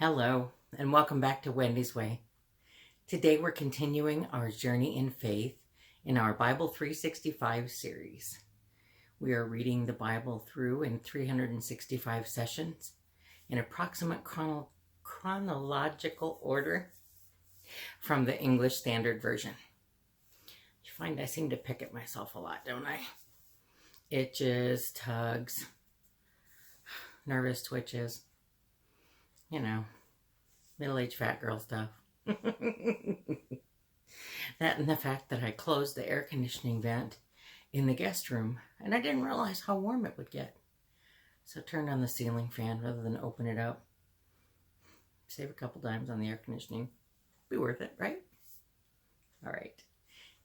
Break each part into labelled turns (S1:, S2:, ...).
S1: Hello, and welcome back to Wendy's Way. Today we're continuing our journey in faith in our Bible 365 series. We are reading the Bible through in 365 sessions in approximate chronological order from the English Standard Version. You find I seem to pick at myself a lot, don't I? Itches, tugs, nervous twitches, middle-aged fat girl stuff. That and the fact that I closed the air conditioning vent in the guest room and I didn't realize how warm it would get. So I turned on the ceiling fan rather than open it up. Save a couple dimes on the air conditioning. Be worth it, right? All right.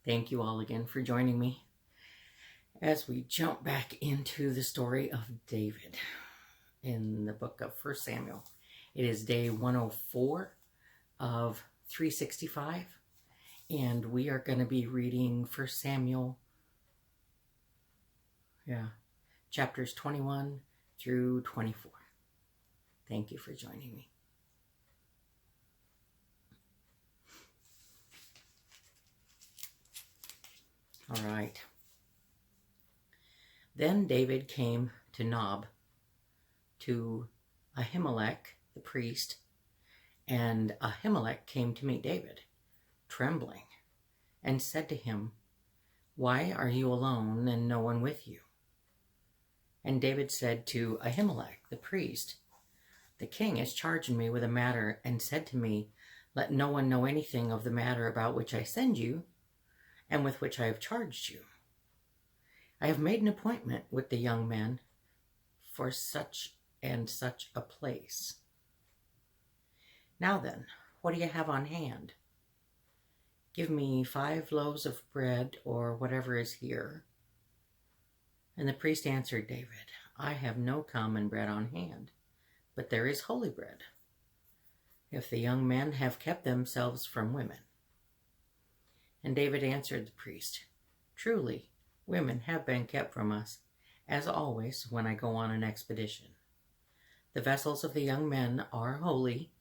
S1: Thank you all again for joining me as we jump back into the story of David in the book of 1 Samuel. It is day 104 of 365, and we are going to be reading 1 Samuel, chapters 21 through 24. Thank you for joining me. All right. Then David came to Nob, to Ahimelech the priest, and Ahimelech came to meet David, trembling, and said to him, "Why are you alone and no one with you?" And David said to Ahimelech the priest, "The king has charged me with a matter and said to me, 'Let no one know anything of the matter about which I send you and with which I have charged you.' I have made an appointment with the young men for such and such a place. Now then, what do you have on hand? Give me 5 loaves of bread or whatever is here." And the priest answered David, "I have no common bread on hand, but there is holy bread, if the young men have kept themselves from women." And David answered the priest, "Truly, women have been kept from us, as always when I go on an expedition. The vessels of the young men are holy,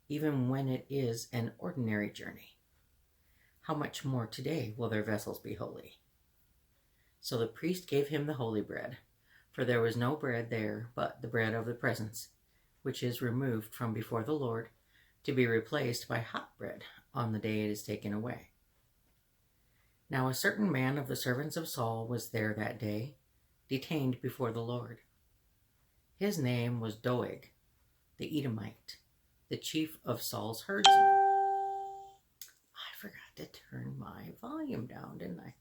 S1: even when it is an ordinary journey. How much more today will their vessels be holy?" So the priest gave him the holy bread, for there was no bread there but the bread of the presence, which is removed from before the Lord, to be replaced by hot bread on the day it is taken away. Now a certain man of the servants of Saul was there that day, detained before the Lord. His name was Doeg, the Edomite, the chief of Saul's herdsmen. I forgot to turn my volume down, didn't I?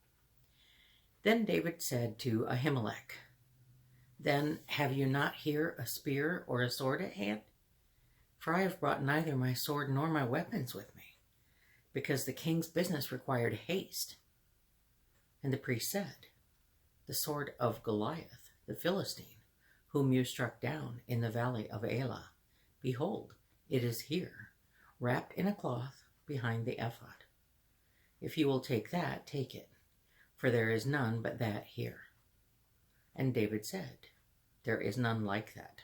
S1: Then David said to Ahimelech, "Then have you not here a spear or a sword at hand? For I have brought neither my sword nor my weapons with me, because the king's business required haste." And the priest said, "The sword of Goliath, the Philistine, whom you struck down in the valley of Elah, behold, it is here, wrapped in a cloth behind the ephod. If you will take that, take it, for there is none but that here." And David said, "There is none like that.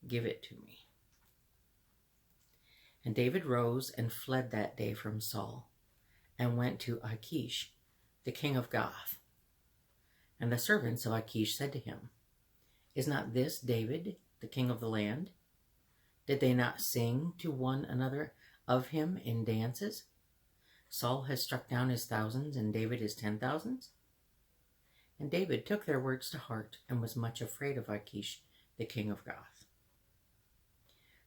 S1: Give it to me." And David rose and fled that day from Saul, and went to Achish, the king of Gath. And the servants of Achish said to him, "Is not this David, the king of the land? Did they not sing to one another of him in dances? Saul has struck down his thousands, and David his 10,000s." And David took their words to heart, and was much afraid of Achish, the king of Gath.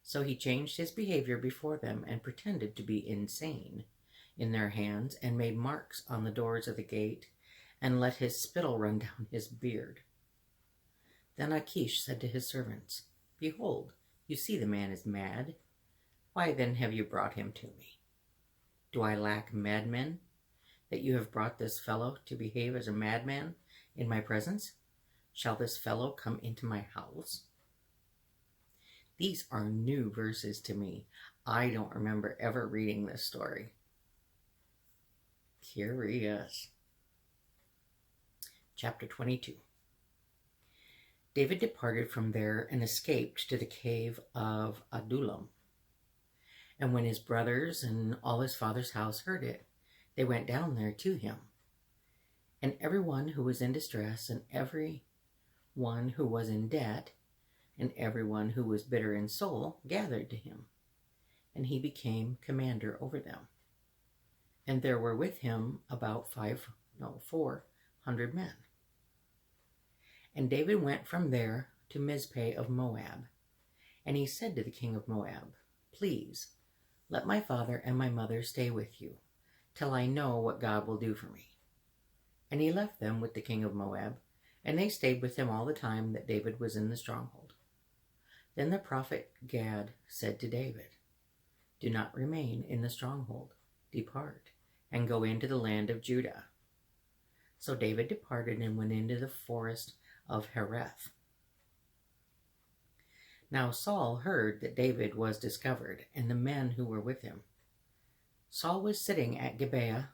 S1: So he changed his behavior before them, and pretended to be insane in their hands, and made marks on the doors of the gate, and let his spittle run down his beard. Then Achish said to his servants, "Behold, you see the man is mad. Why then have you brought him to me? Do I lack madmen, that you have brought this fellow to behave as a madman in my presence? Shall this fellow come into my house?" These are new verses to me. I don't remember ever reading this story. Curious. Chapter 22. David departed from there and escaped to the cave of Adullam. And when his brothers and all his father's house heard it, they went down there to him. And everyone who was in distress, and every one who was in debt, and everyone who was bitter in soul gathered to him. And he became commander over them. And there were with him about 400 men. And David went from there to Mizpeh of Moab. And he said to the king of Moab, "Please, let my father and my mother stay with you, till I know what God will do for me." And he left them with the king of Moab, and they stayed with him all the time that David was in the stronghold. Then the prophet Gad said to David, "Do not remain in the stronghold. Depart, and go into the land of Judah." So David departed and went into the forest of Hereth. Now Saul heard that David was discovered, and the men who were with him. Saul was sitting at Gibeah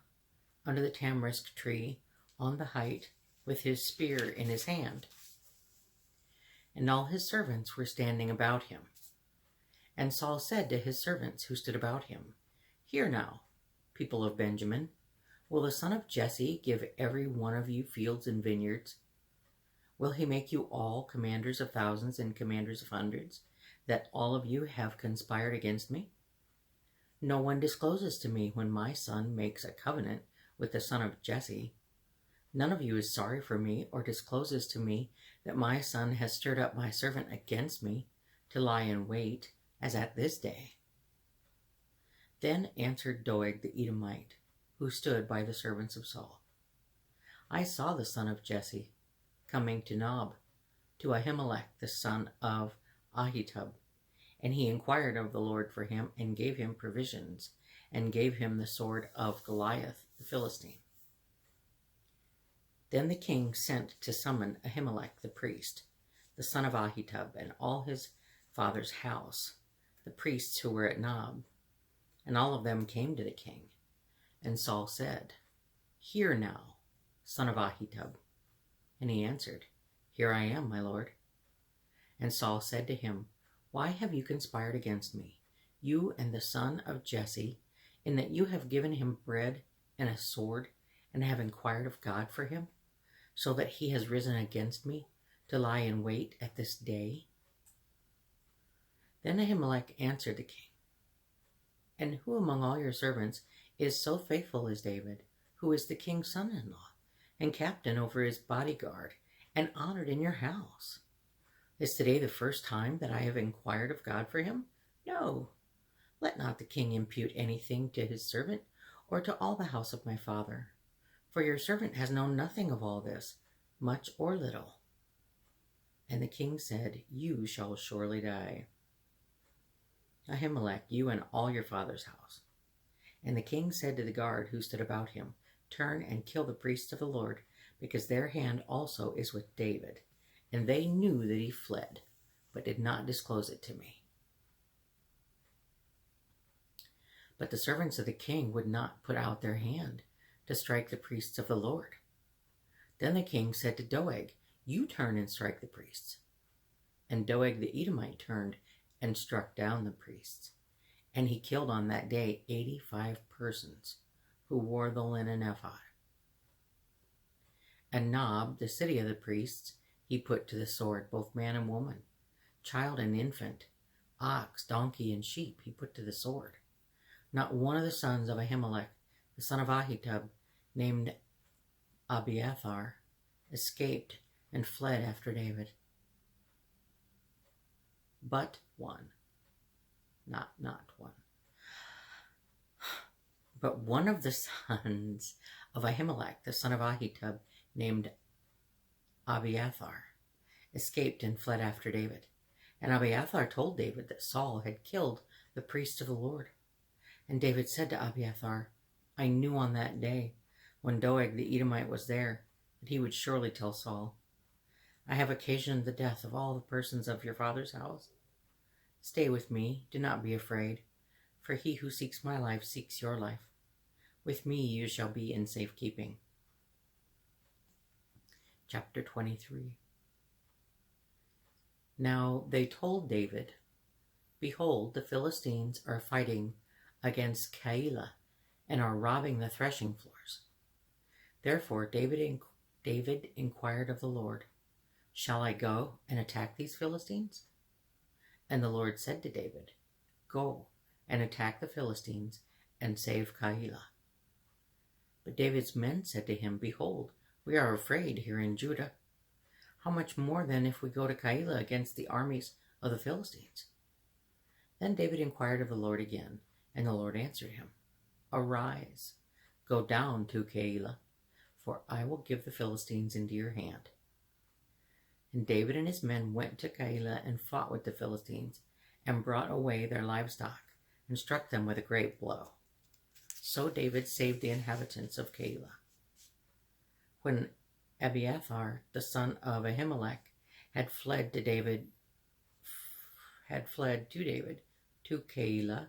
S1: under the tamarisk tree on the height, with his spear in his hand. And all his servants were standing about him. And Saul said to his servants who stood about him, "Hear now, people of Benjamin, will the son of Jesse give every one of you fields and vineyards? Will he make you all commanders of thousands and commanders of hundreds, that all of you have conspired against me? No one discloses to me when my son makes a covenant with the son of Jesse. None of you is sorry for me, or discloses to me that my son has stirred up my servant against me to lie in wait, as at this day." Then answered Doeg the Edomite, who stood by the servants of Saul, "I saw the son of Jesse coming to Nob, to Ahimelech the son of Ahitub, and he inquired of the Lord for him, and gave him provisions, and gave him the sword of Goliath the Philistine." Then the king sent to summon Ahimelech the priest, the son of Ahitub, and all his father's house, the priests who were at Nob, and all of them came to the king. And Saul said, "Hear now, son of Ahitub." And he answered, "Here I am, my lord." And Saul said to him, "Why have you conspired against me, you and the son of Jesse, in that you have given him bread and a sword, and have inquired of God for him, so that he has risen against me to lie in wait at this day?" Then Ahimelech answered the king, "And who among all your servants is so faithful as David, who is the king's son-in-law, and captain over his bodyguard, and honored in your house? Is today the first time that I have inquired of God for him? No. Let not the king impute anything to his servant, or to all the house of my father. For your servant has known nothing of all this, much or little." And the king said, "You shall surely die, Ahimelech, you and all your father's house." And the king said to the guard who stood about him, "Turn and kill the priests of the Lord, because their hand also is with David." And they knew that he fled, but did not disclose it to me. But the servants of the king would not put out their hand to strike the priests of the Lord. Then the king said to Doeg, "You turn and strike the priests." And Doeg the Edomite turned and struck down the priests. And he killed on that day 85 persons who wore the linen ephod. And Nob, the city of the priests, he put to the sword, both man and woman, child and infant, ox, donkey, and sheep he put to the sword. Not one of the sons of Ahimelech, the son of Ahitub, named Abiathar, escaped and fled after David. But one. Not one. But one of the sons of Ahimelech, the son of Ahitub, named Abiathar, escaped and fled after David. And Abiathar told David that Saul had killed the priest of the Lord. And David said to Abiathar, "I knew on that day, when Doeg the Edomite was there, that he would surely tell Saul, 'I have occasioned the death of all the persons of your father's house. Stay with me, do not be afraid, for he who seeks my life seeks your life. With me you shall be in safekeeping.'" Chapter 23. Now they told David Behold, the Philistines are fighting against Keilah and are robbing the threshing floors. Therefore David inquired of the Lord, Shall I go and attack these Philistines? And the Lord said to David, Go and attack the Philistines and save Keilah. But David's men said to him, Behold, we are afraid here in Judah. How much more then if we go to Keilah against the armies of the Philistines? Then David inquired of the Lord again, and the Lord answered him, Arise, go down to Keilah, for I will give the Philistines into your hand. And David and his men went to Keilah and fought with the Philistines, and brought away their livestock, and struck them with a great blow. So David saved the inhabitants of Keilah. When Abiathar, the son of Ahimelech, had fled to David to Keilah,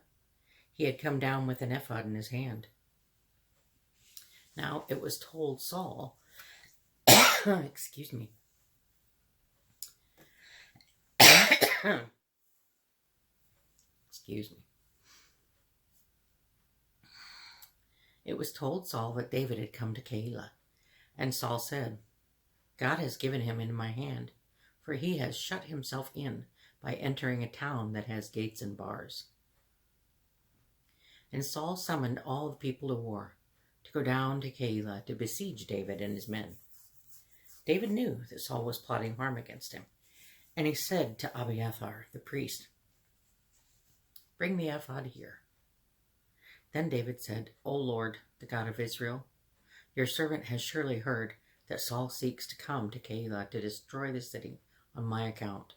S1: he had come down with an ephod in his hand. Now it was told Saul, excuse me, excuse me. It was told Saul that David had come to Keilah, and Saul said, God has given him into my hand, for he has shut himself in by entering a town that has gates and bars. And Saul summoned all the people to war, to go down to Keilah to besiege David and his men. David knew that Saul was plotting harm against him, and he said to Abiathar the priest, Bring the ephod here. Then David said, O Lord, the God of Israel, your servant has surely heard that Saul seeks to come to Keilah to destroy the city on my account.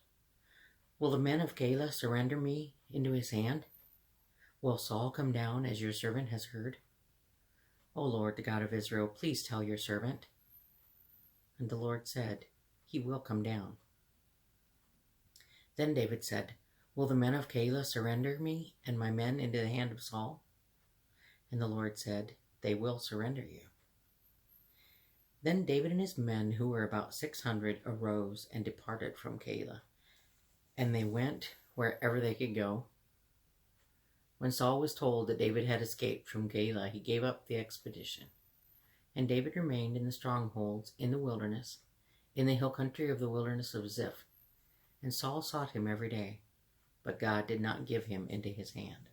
S1: Will the men of Keilah surrender me into his hand? Will Saul come down as your servant has heard? O Lord, the God of Israel, please tell your servant. And the Lord said, He will come down. Then David said, Will the men of Keilah surrender me and my men into the hand of Saul? And the Lord said, They will surrender you. Then David and his men, who were about 600, arose and departed from Keilah, and they went wherever they could go. When Saul was told that David had escaped from Keilah, he gave up the expedition. And David remained in the strongholds in the wilderness, in the hill country of the wilderness of Ziph. And Saul sought him every day, but God did not give him into his hand.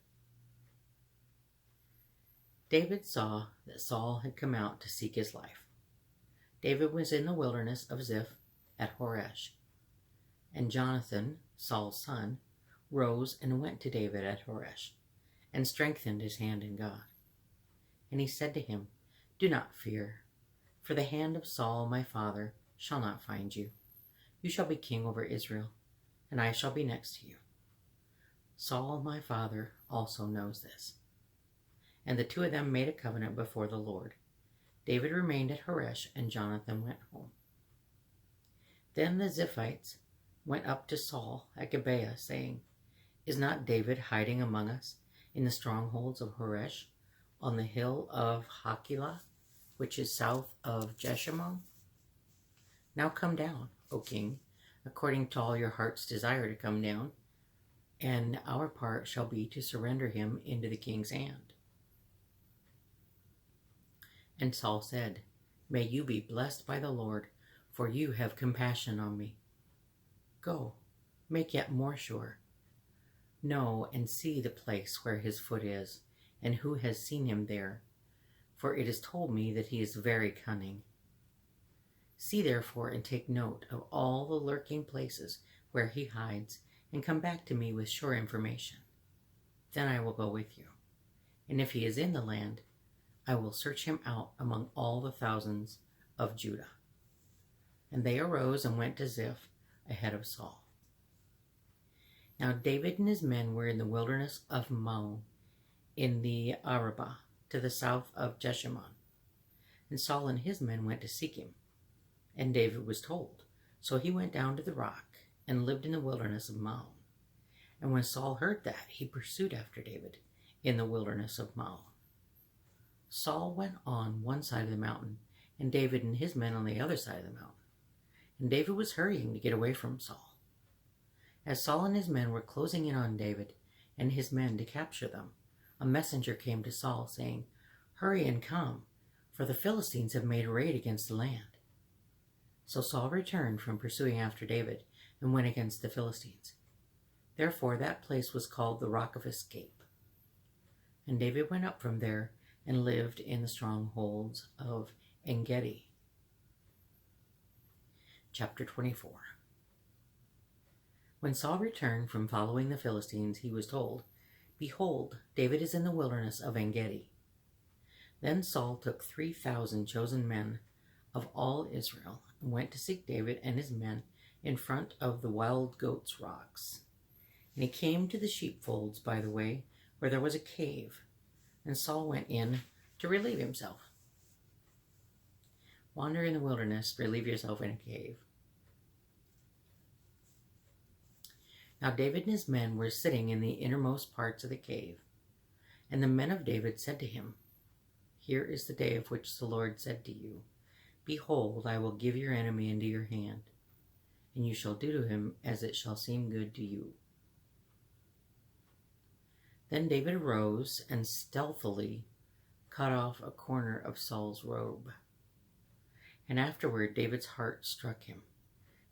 S1: David saw that Saul had come out to seek his life. David was in the wilderness of Ziph at Horesh. And Jonathan, Saul's son, rose and went to David at Horesh, and strengthened his hand in God. And he said to him, Do not fear, for the hand of Saul my father shall not find you. You shall be king over Israel, and I shall be next to you. Saul my father also knows this. And the two of them made a covenant before the Lord. David remained at Horesh, and Jonathan went home. Then the Ziphites went up to Saul at Gibeah, saying, Is not David hiding among us in the strongholds of Horesh, on the hill of Hachilah, which is south of Jeshimon? Now come down, O king, according to all your heart's desire to come down, and our part shall be to surrender him into the king's hand. And Saul said, May you be blessed by the Lord, for you have compassion on me. Go, make yet more sure. Know and see the place where his foot is, and who has seen him there, for it is told me that he is very cunning. See therefore and take note of all the lurking places where he hides, and come back to me with sure information. Then I will go with you, and if he is in the land, I will search him out among all the thousands of Judah. And they arose and went to Ziph ahead of Saul. Now David and his men were in the wilderness of Maon, in the Arabah, to the south of Jeshimon. And Saul and his men went to seek him. And David was told. So he went down to the rock, and lived in the wilderness of Maon. And when Saul heard that, he pursued after David in the wilderness of Maon. Saul went on one side of the mountain, and David and his men on the other side of the mountain. And David was hurrying to get away from Saul. As Saul and his men were closing in on David and his men to capture them, a messenger came to Saul, saying, "Hurry and come, for the Philistines have made a raid against the land." So Saul returned from pursuing after David and went against the Philistines. Therefore that place was called the Rock of Escape. And David went up from there and lived in the strongholds of En-gedi. Chapter 24. When Saul returned from following the Philistines, he was told, "Behold, David is in the wilderness of En-gedi." Then Saul took 3,000 chosen men of all Israel and went to seek David and his men in front of the Wild Goats Rocks. And he came to the sheepfolds by the way, where there was a cave, and Saul went in to relieve himself. Wander in the wilderness, relieve yourself in a cave. Now David and his men were sitting in the innermost parts of the cave. And the men of David said to him, "Here is the day of which the Lord said to you, Behold, I will give your enemy into your hand, and you shall do to him as it shall seem good to you." Then David arose and stealthily cut off a corner of Saul's robe. And afterward David's heart struck him,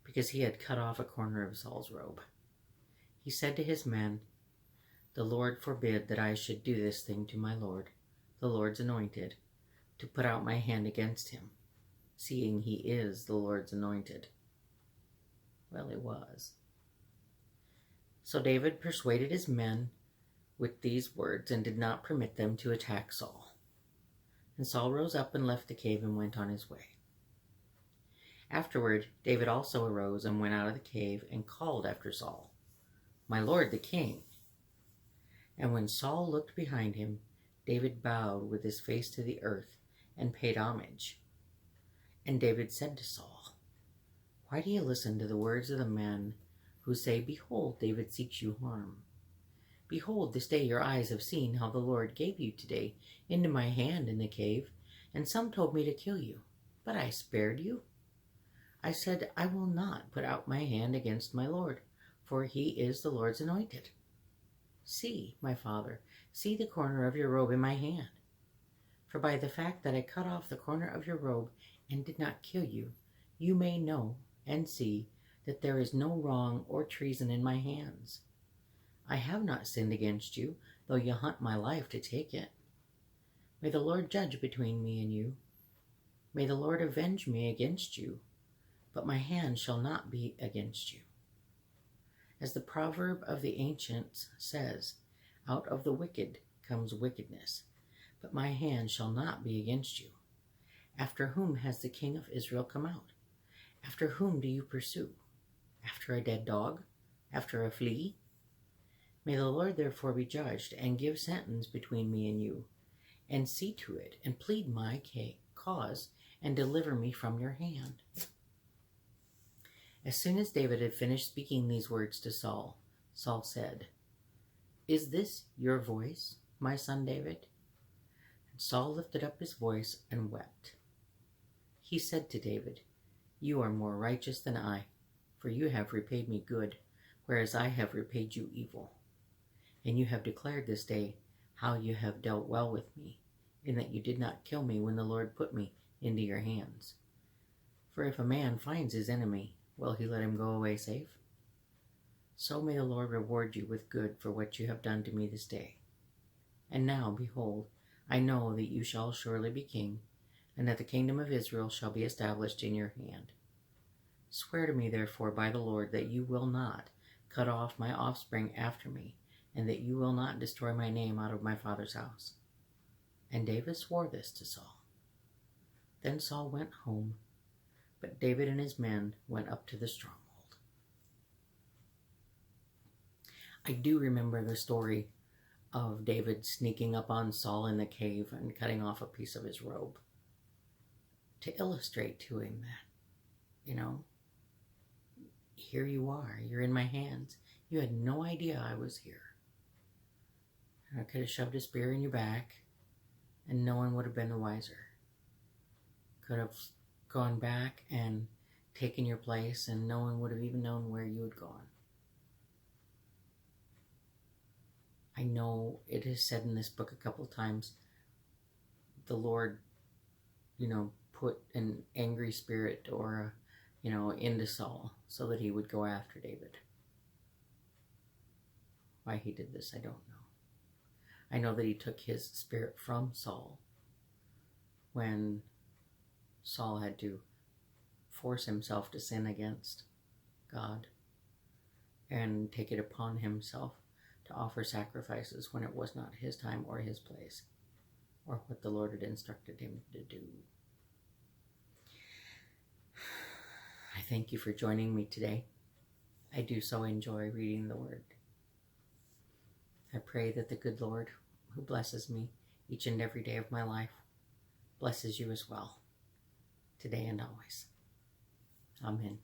S1: because he had cut off a corner of Saul's robe. He said to his men, "The Lord forbid that I should do this thing to my Lord, the Lord's anointed, to put out my hand against him, seeing he is the Lord's anointed." Well, it was. So David persuaded his men with these words and did not permit them to attack Saul. And Saul rose up and left the cave and went on his way. Afterward, David also arose and went out of the cave and called after Saul, "My lord the king." And when Saul looked behind him, David bowed with his face to the earth and paid homage. And David said to Saul, "Why do you listen to the words of the men who say, 'Behold, David seeks you harm'? Behold, this day your eyes have seen how the Lord gave you today into my hand in the cave, and some told me to kill you, but I spared you. I said, I will not put out my hand against my Lord, for he is the Lord's anointed. See, my father, see the corner of your robe in my hand. For by the fact that I cut off the corner of your robe and did not kill you, you may know and see that there is no wrong or treason in my hands. I have not sinned against you, though you hunt my life to take it. May the Lord judge between me and you. May the Lord avenge me against you, but my hand shall not be against you. As the proverb of the ancients says, out of the wicked comes wickedness, but my hand shall not be against you. After whom has the king of Israel come out? After whom do you pursue? After a dead dog? After a flea? May the Lord therefore be judged, and give sentence between me and you, and see to it, and plead my cause, and deliver me from your hand." As soon as David had finished speaking these words to Saul, Saul said, "Is this your voice, my son David?" And Saul lifted up his voice and wept. He said to David, "You are more righteous than I, for you have repaid me good, whereas I have repaid you evil. And you have declared this day how you have dealt well with me, in that you did not kill me when the Lord put me into your hands. For if a man finds his enemy, will he let him go away safe? So may the Lord reward you with good for what you have done to me this day. And now, behold, I know that you shall surely be king, and that the kingdom of Israel shall be established in your hand. Swear to me, therefore, by the Lord, that you will not cut off my offspring after me, and that you will not destroy my name out of my father's house." And David swore this to Saul. Then Saul went home, but David and his men went up to the stronghold. I do remember the story of David sneaking up on Saul in the cave and cutting off a piece of his robe to illustrate to him that, here you are, you're in my hands. You had no idea I was here. I could have shoved a spear in your back and no one would have been the wiser. Could have gone back and taken your place and no one would have even known where you had gone. I know it is said in this book a couple times, the Lord, put an angry spirit or, into Saul so that he would go after David. Why he did this, I don't know. I know that he took his spirit from Saul when Saul had to force himself to sin against God and take it upon himself to offer sacrifices when it was not his time or his place or what the Lord had instructed him to do. I thank you for joining me today. I do so enjoy reading the Word. I pray that the good Lord, who blesses me each and every day of my life, blesses you as well, today and always. Amen.